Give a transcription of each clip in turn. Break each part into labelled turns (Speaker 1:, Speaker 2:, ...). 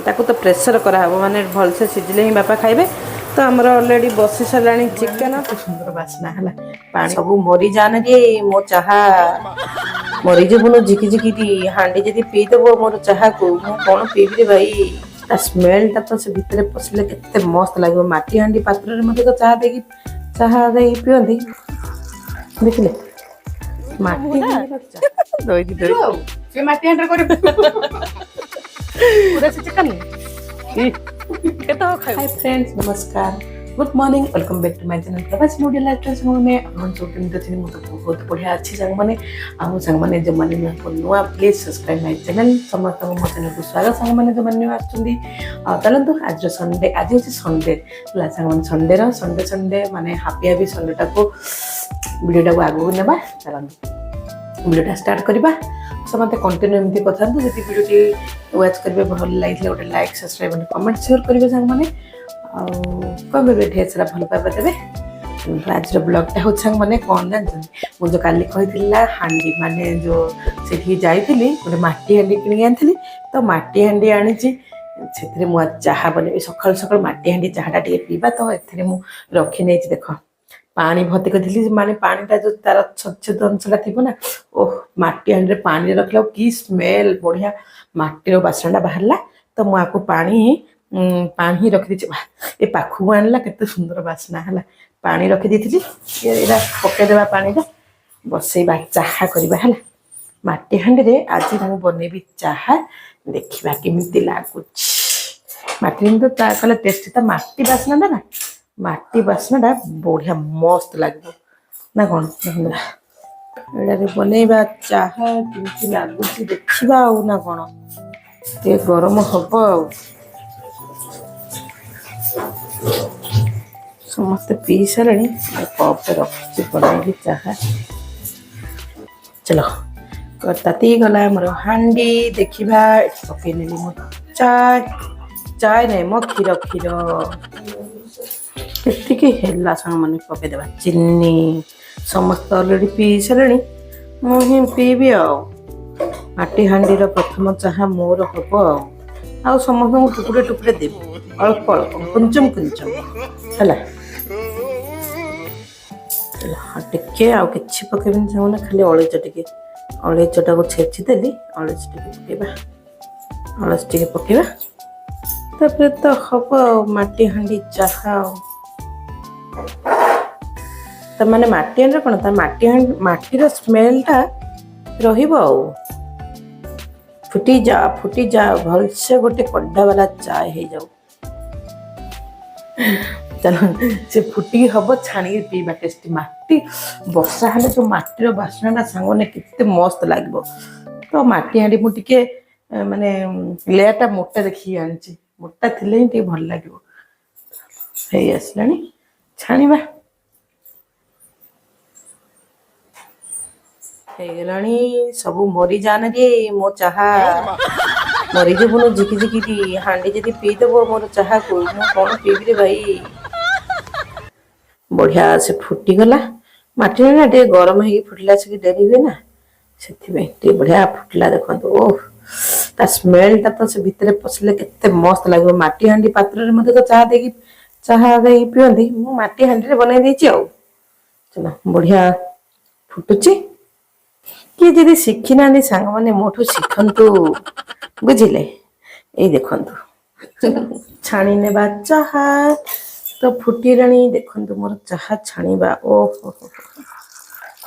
Speaker 1: ताको तो प्रेसर कराहब माने भलसे सिझिले ही बापा खाइबे। तो आमर ऑलरेडी बसी साराणी चिकेन तो सुंदर बास्ना है पानी सब मरी जाने रे मो चाहा मरीजबुनु झिकी झिकी हांडी जदि पीदेव मोर चाहा को मु कौन पीबी रे भाई। स्मेल टा तो से भितर पशिले केते मस्त लगे माटी हांडी पात्र रे मते तो चाहा दे पियंदी देखले माटी दोई
Speaker 2: से माटी हांडी करे पूरा से चिकन केतो खाइ।
Speaker 1: हाय फ्रेंड्स नमस्कार good morning welcome back to my channel Prabhas मोडियल लाइफस्टाइल संग में अपन सब केमते छिन मते बहुत बढ़िया अछि संग माने आ संग माने जो माने नुआ प्लीज सब्सक्राइब माय चैनल समस्त मो चैनल को स्वागत संग माने जो माने आछुंदी चलंतु आज संडे आज होछि संडे ला संग माने संडे माने हैप्पी संडे टा को वीडियो टा आगु नेबा चलंतु वीडियो टा स्टार्ट करबा समते कंटिन्यू एमती कथा जति वीडियो टी वॉच करबे भल लाइक गोटे लाइक सब्सक्राइब और कमेंट शेयर करबे संग माने कमे ढेर सारा भल पाइबा देबे। आज ब्लॉग टा हो संग माने कोन जान मु जो काली कहितिला हांडी माने जो सेठी जाईतिली गोटे माटी हांडी किनि आनथिली तो माटी हांडी आनी छी सेथरे मु चाहा बने सकाळ सकाळ माटी हांडी चाहाटा टे पीबा तो एथरे मु रखि नै छी देखो पानी भर्ती कर माने पानीटा जो तार छद अंशटा थी ना ओह माटी हांडी पानी रखला कि स्मेल बढ़िया माटीर बासनाटा बाहरला तो मुझे पानी रखी ए पाखु आनला केते सुंदर बासना है पानी रखी दी पकईदेवा पानीटा बसैबा चाहा करवा है माटी हांडी आज बनैबी चाहा देखा केमी लगुच माटी तो कल टेस्ट था माटी बासना ना माटी बासनाटा बढ़िया मस्त लगे ना कौन एडारे बनैबा चाहा केमती लगुच देखा ना कौन ते गरम हम समस्त पी सारे कप रखी बनैली चाहा चलो ताती गला मोर हांडी देखा पकई नेली मो चाय नहीं मो क्षीर केतिकी हेला संग माने पकईदेवा चीनी समस्त ऑलरेडी पी सारे मुझे पीबी आटी हांडीर प्रथम चाहा मोर हम आ समस्त टुकुरे टुकुरे देवी अल्प अल्प कुंचम है टे आ कि पकईबी से खाली अलैच टे अलैचटा को छेचिदेली अलैच टे पकईबा अलैच टे पकईबा तापर तो हम माटी हांडी चाहा तो माने माटी हांडी कौन था माटीर स्मेलटा रहिबो फुटी जा भलसे गोटे कड्डा वाला चाय हो जाऊ चलो से फुटी हम छाणी पीवा टेस्टी माटी वर्षा हेले जो माटीर बासनाटा सांगने केते मस्त लगे तो माटी हांडी मुझे माने लेयरटा मोटा देखी आनी मोटा थिले ही भल लगे आसला छाणीबा सब मरी जाने रे मो चाहा मरीजबुनु झिकी झिकी हांडी जदि पीदेव मोर चाहा को मु कौन पीबी रे भाई। बढ़िया से फुटीगला माटी ना टे गरम हो फुटला से डेरी हुए ना से बढ़िया फुटला देखो ओह ता स्मेल टा तो से भितर पशिले केते मस्त लगे माटी हांडी पात्र रे मते तो चाहा दे पियंदी मु माटी हांडी रे बनाई देछि आ चलो बढ़िया फुटुची किए जदि शिखी ना सांग मैंने मोठू शिखंतु बुझिले ये देखंतु छाणी नेबा चाहा तो फुटीराणी देखंतु मोर चाहा छाणीबा ओहो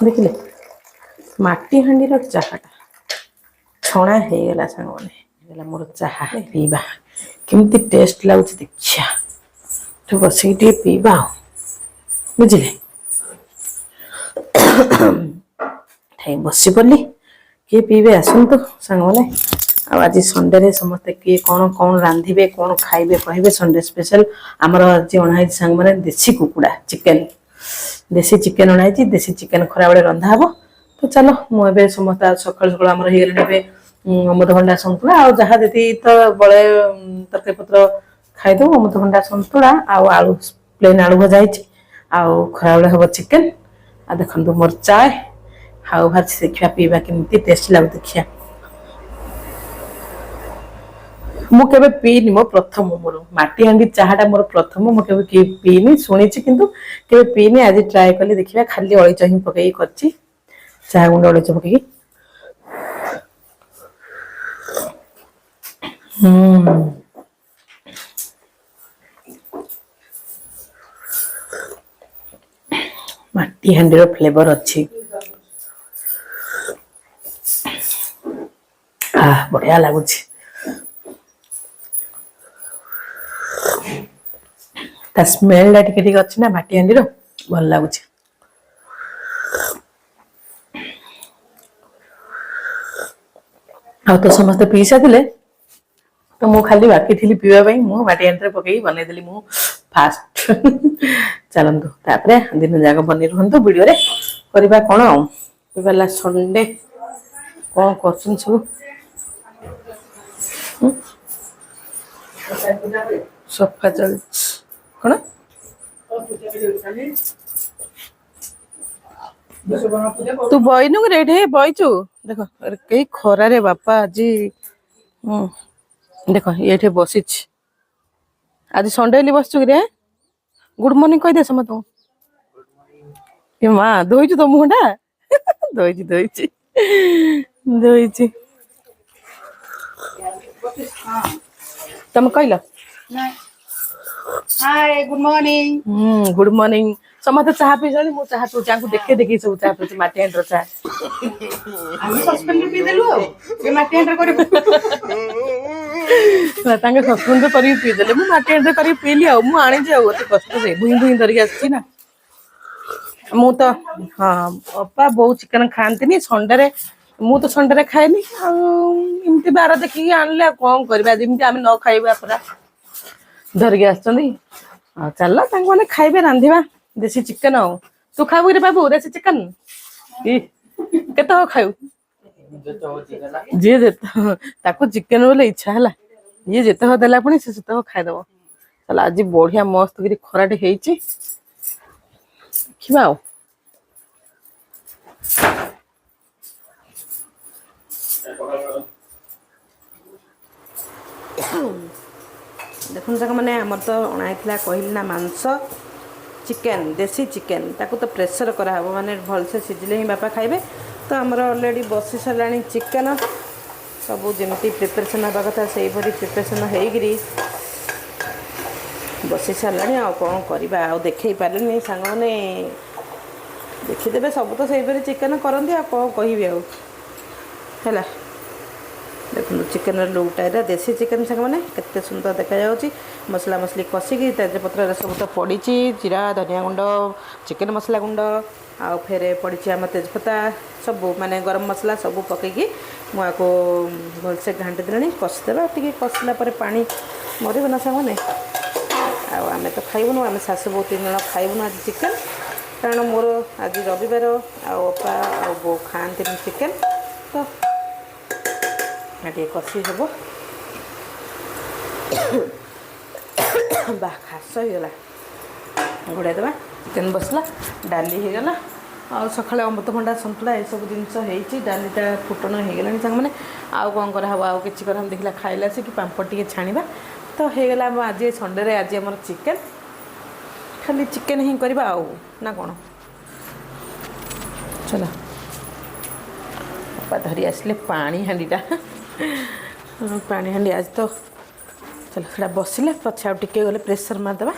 Speaker 1: देखिले माटी हांडीर चाहाटा छणा हो गला सांग मैंने मोर चाहा पीबा केमती टेस्ट लगुच देखिया तो बस पीबा बुझिले बसी पड़ी किए पीबे आसतु सांग मैंने आज संडे समस्ते किए कौन कौन रांधे कौन खाइबे कहे संडे स्पेशल आमर आज अणाई सांग मैंने देसी कुकुड़ा चिकेन अणाई देसी चिकेन खरा बेले रंधा हम तो चलो मुझे समस्त सका सका आम हो अमृतभंडा सन्तुला आ जहाँ जी तो बड़े तरकारी पत्र खाईदे अमृतभंडा सन्तुला आलू प्लेन आलू भजा आउ खरा बेले हम चिकेन आ देखो मोर चाय हाउ भाजी देखा पीवा केमती टेस्ट लगे देखिया ମୁଁ କେବେ ପିଇନି ମୋ ପ୍ରଥମ ମୋର ମାଟି ହାଣ୍ଡି ଚାହାଟା ମୋର ପ୍ରଥମ ମୁଁ କେବେ ପିଇନି ଶୁଣିଛି କିନ୍ତୁ କେବେ ପିଇନି ଆଜି ଟ୍ରାଏ କଲି ଦେଖିବା ଖାଲି ଅଳେଇଚ ହିଁ ପକେଇକି କରିଛି ଚାହା ଗୁଣ୍ଡ ଅଳେଇଚ ପକେଇକି ମାଟି ହାଣ୍ଡିର ଫ୍ଲେଭର ଅଛି ବଢିଆ ଲାଗୁଛି ତା ସ୍ମେଲ ଟା ଟିକେ ଟିକେ ଅଛି ନା ମାଟି ହାଣ୍ଡିର ଭଲ ଲାଗୁଛି ଆଉ ତ ସମସ୍ତେ ପିଇ ସାରିଥିଲେ ତ ମୁଁ ଖାଲି ବାକି ଥିଲି ପିଇବା ପାଇଁ ମୁଁ ମାଟି ହାଣ୍ଡିରେ ପକେଇକି ବନେଇଦେଲି ମୁଁ ଫାଷ୍ଟ ଚାଲନ୍ତୁ ତାପରେ ଦିନ ଯାକ ବନେଇ ରୁହନ୍ତୁ ଭିଡିଓରେ କରିବା କଣ ଆଉ ହେଲା ସଣ୍ଡେ କଣ କରୁଛନ୍ତି ସବୁ ସଫା ଚାଲିଛି କଣ ତୁ ବଇନୁ କି ଏଠି ବଇଛୁ ଦେଖ କେହି ଖରାରେ ବାପା ଆଜି ଦେଖ ଏଇଠି ବସିଛି ଆଜି ସଣ୍ଡେ ବୋଲି ବସିଛୁ କି ରେ ଗୁଡ ମର୍ଣ୍ଣିଂ କହିଦେ ସମସ୍ତଙ୍କୁ ଏ ମା ଧୋଇଛୁ ତ ମୁହଁଟା ଧୋଇଛି ଧୋଇଛି ଧୋଇଛି ତମେ କହିଲ
Speaker 2: ହାय ଗୁଡ ମର୍ଣ୍ଣିଂ
Speaker 1: ଗୁଡ ମର୍ଣ୍ଣିଂ ସମସ୍ତେ ଚାହା ପିଇଛନ୍ତି ମୁଁ ଚାହା ପିଉଛି ତାଙ୍କୁ ଦେଖେଇ ଦେଖେଇ ସବୁ ଚାହା ପିଉଛି ମାଟି ହାଣ୍ଡିର ଚାହା
Speaker 2: ଆମେ ସସ୍ପେଣ୍ଡରେ ପିଇଦେଲୁ ଆଉ ଏ ମାଟି ହାଣ୍ଡିରେ କରିବୁ
Speaker 1: ତାଙ୍କେ ସସ୍ପେଣ୍ଡ କରିକି ପିଇଦେଲେ ମୁଁ ମାଟି ହାଣ୍ଡିରେ କରିକି ପିଇଲି ଆଉ ମୁଁ ଆଣିଛି ଆଉ ଏତେ କଷ୍ଟରେ ଭୁଇଁ ଭୁଇଁ ଧରିକି ଆସିଛି ନା ମୁଁ ତ ହଁ ଅପା ବୋଉ ଚିକେନ ଖାଆନ୍ତିନି ସଣ୍ଡେରେ ମୁଁ ତ ସଣ୍ଡେରେ ଖାଏନି ଆଉ ଏମିତି ବାର ଦେଖିକି ଆଣିଲେ ଆଉ କଣ କରିବା ଯେମିତି ଆମେ ନ ଖାଇବା ପୁରା ଧରିକି ଆସିଛନ୍ତି ଆଉ ଚାଲ ତାଙ୍କୁ ମାନେ ଖାଇବେ ରାନ୍ଧିବା ଦେଶୀ ଚିକେନ ଆଉ ତୁ ଖାଇବୁ କି ବାବୁ ଦେଶୀ ଚିକେନ କେତେ ହବ ଖାଇବୁ ଯିଏ ଯେତେ ତାକୁ ଚିକେନ ବୋଲେ ଇଚ୍ଛା ହେଲା ଯିଏ ଯେତେ ହବ ଦେଲା ପୁଣି ସେ ସେତେ ହବ ଖାଇଦବ ତାହେଲେ ଆଜି ବଢିଆ ମସ୍ତ କରି ଖରାଟେ ହେଇଛି ଦେଖିବା ଆଉ ଦେଖନ୍ତୁ ସାଙ୍ଗ ମାନେ ଆମର ତ ଅଣା ହେଇଥିଲା କହିଲି ନା ମାଂସ ଚିକେନ ଦେଶୀ ଚିକେନ ତାକୁ ତ ପ୍ରେସର କରାହେବ ମାନେ ଭଲସେ ସିଝିଲେ ହିଁ ବାପା ଖାଇବେ ତ ଆମର ଅଲରେଡ଼ି ବସି ସାରିଲାଣି ଚିକେନ ସବୁ ଯେମିତି ପ୍ରିପାରେସନ୍ ହେବା କଥା ସେଇପରି ପ୍ରିପାରେସନ୍ ହେଇକିରି ବସି ସାରିଲାଣି ଆଉ କ'ଣ କରିବା ଆଉ ଦେଖେଇ ପାରିଲିନି ସାଙ୍ଗମାନେ ଦେଖିଦେବେ ସବୁ ତ ସେଇପରି ଚିକେନ କରନ୍ତି ଆଉ କ'ଣ କହିବି ଆଉ ହେଲା ଦେଖନ୍ତୁ ଚିକେନର ଲୁକଟା ଏଇଟା ଦେଶୀ ଚିକେନ ସାଙ୍ଗମାନେ କେତେ ସୁନ୍ଦର ଦେଖାଯାଉଛି ମସଲା ମସଲି କଷିକି ତେଜପତ୍ରରେ ସବୁ ତ ପଡ଼ିଛି ଜିରା ଧନିଆ ଗୁଣ୍ଡ ଚିକେନ ମସଲା ଗୁଣ୍ଡ ଆଉ ଫେରେ ପଡ଼ିଛି ଆମ ତେଜପତ୍ତା ସବୁ ମାନେ ଗରମ ମସଲା ସବୁ ପକେଇକି ମୁଁ ଆକୁ ଭଲସେ ଘାଣ୍ଟି ଦେଲିଣି କଷିଦେବା ଟିକେ କଷିଲା ପରେ ପାଣି ମରିବ ନା ସାଙ୍ଗମାନେ ଆଉ ଆମେ ତ ଖାଇବୁନୁ ଆମେ ଶାଶୁ ବୋଉ 3 ଜଣ ଖାଇବୁନୁ ଆଜି ଚିକେନ କାରଣ ମୋର ଆଜି ରବିବାର ଆଉ ଅପା ଆଉ ବୋଉ ଖାଆନ୍ତିନି ଚିକେନ ତ ଟିକେ କଷି ହେବ ବା ଖାସ ହେଇଗଲା ଘୋଡ଼ାଇ ଦେବା ଚିକେନ ବସିଲା ଡାଲି ହେଇଗଲା ଆଉ ସକାଳେ ଅମୃତଭଣ୍ଡା ସନ୍ତୁଳା ଏସବୁ ଜିନିଷ ହେଇଛି ଡାଲିଟା ଫୁଟଣ ହେଇଗଲାଣି ସାଙ୍ଗମାନେ ଆଉ କ'ଣ କରାହେବ ଆଉ କିଛି କରାହେବ ଦେଖିଲା ଖାଇଲା ସେ କି ପାମ୍ପଡ଼ ଟିକେ ଛାଣିବା ତ ହେଇଗଲା ଆମ ଆଜି ସଣ୍ଡେରେ ଆଜି ଆମର ଚିକେନ ଖାଲି ଚିକେନ ହିଁ କରିବା ଆଉ ନା କ'ଣ ଚଲ ବାପା ଧରି ଆସିଲେ ପାଣି ହାଣ୍ଡିଟା ପାଣି ହାଣ୍ଡି ଆଜି ତ ଚାଲ ସେଇଟା ବସିଲେ ପଛେ ଆଉ ଟିକେ ଗଲେ ପ୍ରେସର ମାରିଦେବା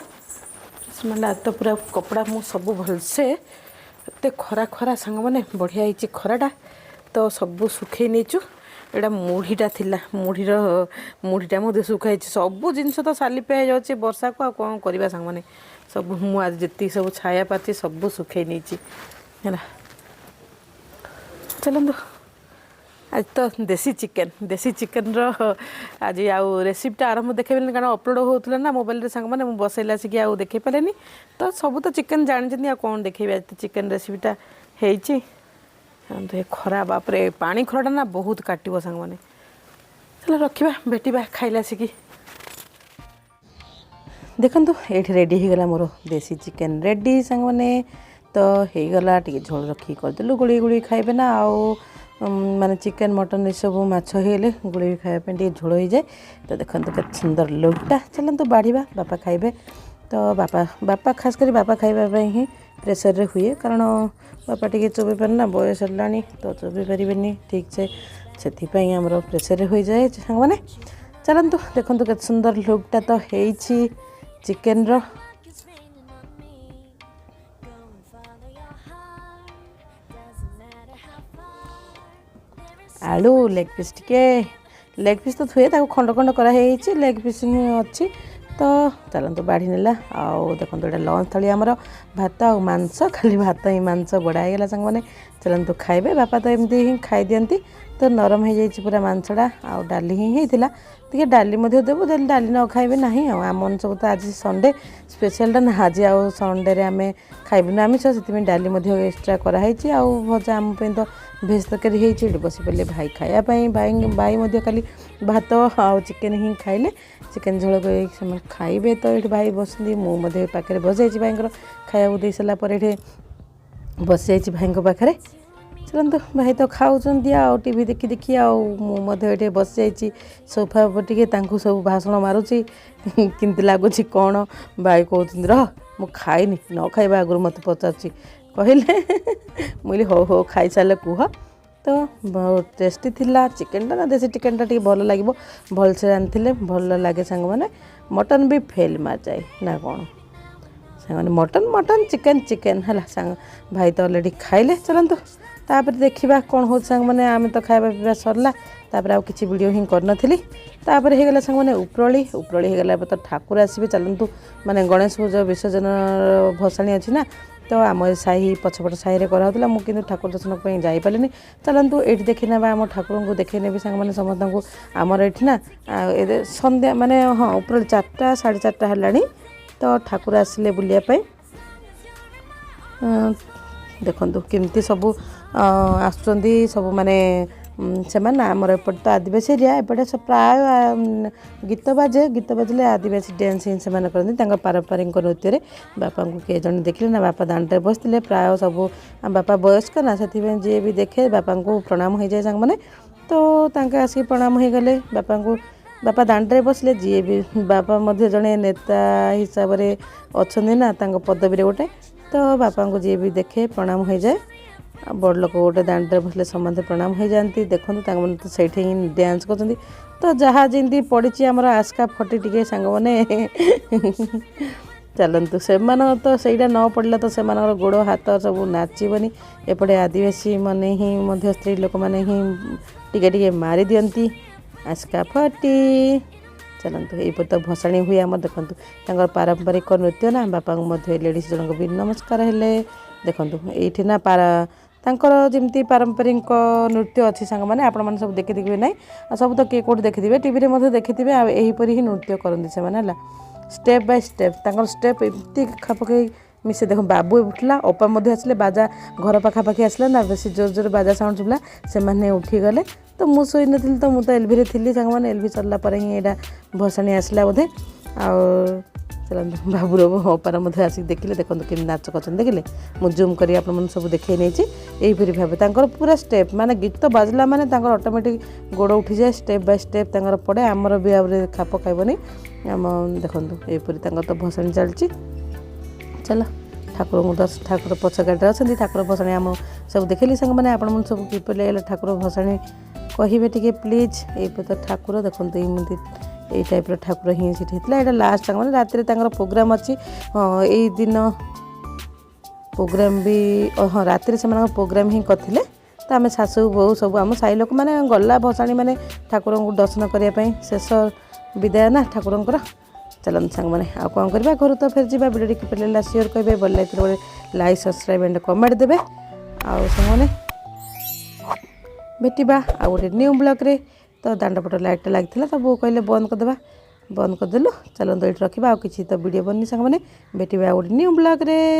Speaker 1: ପ୍ରେସର ମାରିଲେ ଆଜି ତ ପୁରା କପଡ଼ା ମୁଁ ସବୁ ଭଲସେ ଏତେ ଖରା ଖରା ସାଙ୍ଗମାନେ ବଢ଼ିଆ ହେଇଛି ଖରାଟା ତ ସବୁ ଶୁଖେଇ ନେଇଛୁ ଏଇଟା ମୁଢ଼ିଟା ଥିଲା ମୁଢ଼ିଟା ମଧ୍ୟ ଶୁଖାଇଛି ସବୁ ଜିନିଷ ତ ସାଲିପିଆ ହେଇଯାଉଛି ବର୍ଷାକୁ ଆଉ କ'ଣ କରିବା ସାଙ୍ଗମାନେ ସବୁ ମୁଁ ଆଜି ଯେତିକି ସବୁ ଛାୟା ପାଚି ସବୁ ଶୁଖେଇ ନେଇଛି ହେଲା ଚାଲନ୍ତୁ ଆଜି ତ ଦେଶୀ ଚିକେନର ଆଜି ଆଉ ରେସିପିଟା ଆରମ୍ଭ ଦେଖେଇବିନି କାରଣ ଅପଲୋଡ଼ ହେଉଥିଲା ନା ମୋବାଇଲରେ ସାଙ୍ଗମାନେ ମୁଁ ବସେଇଲେ ଆସିକି ଆଉ ଦେଖେଇ ପାରିଲିନି ତ ସବୁ ତ ଚିକେନ ଜାଣିଛନ୍ତି ଆଉ କ'ଣ ଦେଖେଇବି ଆଜି ତ ଚିକେନ ରେସିପିଟା ହେଇଛି ଏ ଖରା ବାପରେ ପାଣି ଖରାଟା ନା ବହୁତ କାଟିବ ସାଙ୍ଗମାନେ ଚାଲ ରଖିବା ଭେଟିବା ଖାଇଲା ଆସିକି ଦେଖନ୍ତୁ ଏଇଠି ରେଡ଼ି ହେଇଗଲା ମୋର ଦେଶୀ ଚିକେନ ରେଡ଼ି ସାଙ୍ଗମାନେ ତ ହେଇଗଲା ଟିକେ ଝୋଳ ରଖିକି କରିଦେଲୁ ଗୁଳି ଖାଇବେ ନା ଆଉ माने चिकेन मटन ये सब माछ होगले गुड़े खायापी झोल हो जाए। तो देखो के सुंदर लुकटा चलते बाढ़ा बापा खाइबे। तो बापा खास कर बापा खाइबा ही प्रेसर रे हुए कारण बापा टी चोबी पारना बयस है तो चोबी पारे ठीक से आमर प्रेसर रे हो जाए सांग मैंने। चलतु देखो के सुंदर लुकटा तो है चिकेन रो। आलू लेग पीस तो थुए खंड खंड कराई लेग पीस ही अच्छी। तो चलतु बाढ़ी नेला आउ देखो ये लंच थली आमर भात आ मांस खाली भात ही मांस बड़ाईगला सांग मैंने। चलतु खाइबे बापा तो एमती ही खाई दियंती तो नरम हो जाए पूरा मांसटा आ डाली ही होता टे डाली देवु जब डाली न खाइबे ना आम सब तो आज संडे स्पेशलटा ना आज आउ संडे आम खाइबुन आमिष से डाली एक्सट्रा कराई आउ भजा आम तो भेज तरकारी होती बस पे भाई खायापाई भाई खाली भात आउ चिकेन ही खाइले चिकेन झोल से खाइबे। तो ये भाई बसती मुझे पाखे बस जाइए भाई खाया दे सारापर ये बस जाइए भाई पाखे। चलते भाई तो खाऊँ आउ टी देखी देखी आए बस जाइए सोफा पर टे सब भाषण मारुची किंतु लगुच कौन भाई कहते रह मु खाइनी न खाइबा आगु मत पचार कहले मुझे हो खाई सारे कह। तो बहुत टेस्टी थिला चिकेनटा ना देसी चिकेनटा टी भल लगे भल से रांधि भल लगे सांग मैंने। मटन भी फेल मार जाए ना कौन सांग मटन मटन चिकेन चिकेन है सांग भाई तो अलरेडी खाइले। चलतु तापर देखा कौन हो सांग मैंने आम तो खाଇବା पीवा सरला तापर आउ किछि वीडियो ही करनथिली। तापर हे गला सांग मैंने उपरली होगला तो ठाकुर आसबे। चलतु माने गणेश पूजा विसर्जन भसाणी अच्छी ना तो आम साही पछपट साही कराला मुझे ठाकुर दर्शन पर जापारे। चलतु ये देखी ना आम ठाकुर को देखे ने सांग मैंने समस्त को आमर ये ना संध्या माने हाँ उपरली 4टा 4:30 है तो ठाकुर आसिले बुलियापाई। देखु केमती सबू आसुचंदी सब माने से आमर एपट तो आदिवासी एरिया एपटे प्राय गीत बाजिले आदिवासी डांस ही से करते पारंपरिक नृत्य। बापा को किए जन देखले ना बापा दांडे बसते प्राय सब बापा वयस्क ना से जी भी देखे बापा को प्रणाम हो जाए सांग मैंने। तो आसिक प्रणाम हो गले बापा को बापा दांडे बसले जी भी बापा जड़े नेता हिसाब से अच्छा ना पदवी गोटे तो बापा को जी भी देखे प्रणाम हो जाए। बड़ लोक गोटे दांडे बसले समस्ते प्रणाम हो जाती। देखो तो से डांस कर तो जहाँ जमी पड़ी आमर आस्का फटी टे सांग मैंने। चलतु से तो सहीटा न पड़ला तो से गोड़ हाथ सब नाचबनी एपटे आदिवासी माने ही स्त्री लोक मैंने ही टिके मारी दियंती आस्का फटी। चलतु ये तो भसाणी हुए आम देखु पारंपरिक नृत्य ना बापा लेडीज जन भी नमस्कार हेले। देखु ये ना तांकर जमती पारंपरिक नृत्य अच्छी सांग मैंने आपण मैंने सब देखी देखिए ना सब तो किए कौट देखिए टीवी देखिए यहीपर ही नृत्य करते से मैंने स्टेप बाय स्टेप स्टेप एमती खापक मिसे। देख बाबू उठला अपा आसले बाजा घर पाखापाखि आसला ना बेस जोर जोर बाजा साउंड चुला से मैंने उठीगले। तो मुझे शोई नी तो मुझे एलभि थी सांग मैंने एलभि सरला ही यहाँ भसाणी आसला बोधे आ चलते बाबूर अपार आसिक देखिले। देखो कि नाच कर देखिले मुझे जूम कर सब देखी नहीं यहीपरी भाव पूरा स्टेप माने गीत बाजला माने ऑटोमेटिक गोड़ उठी जाए स्टेप बाय स्टेप पड़े आमर भी आगे खाप खाइबनी आम। देखो यहीपरी तो भसाणी चलती। चलो ठाकुर को ठाकुर पछ गाड़ी अच्छा ठाकुर भसाणी आम सब देखिली सांग मैंने आपण मन सब किपर लगे ठाकुर भसाणी कहे टे प्लीज। ये तो ठाकुर देखो एमती ये टाइप ठाकुर ही सीटा यहाँ लास्ट मैंने रात प्रोग्राम अच्छी यही दिन प्रोग्राम भी हाँ रात से प्रोग्राम ही करते। तो आम शाशु बहु सब आम साई लोक मैंने गला भसाणी मैंने ठाकुर को दर्शन करने शेष विदाय ना ठाकुर। चलते सांग मैंने आ कौन करवा घर तो फिर जावा वीडियो किपर लगा शेयर करेंगे भल लगे लाइक सब्सक्राइब एंड कमेंट देवे आउ सांग भेटा आ गए न्यू ब्लॉग रे। तो दांडपट लाइटा लगी तो बो कहले बंद करदे बंद करदेलु। चलते ये रखा आ कि तो वीडियो बनी सांग मैंने भेटा आ गए न्यू ब्लॉग रे।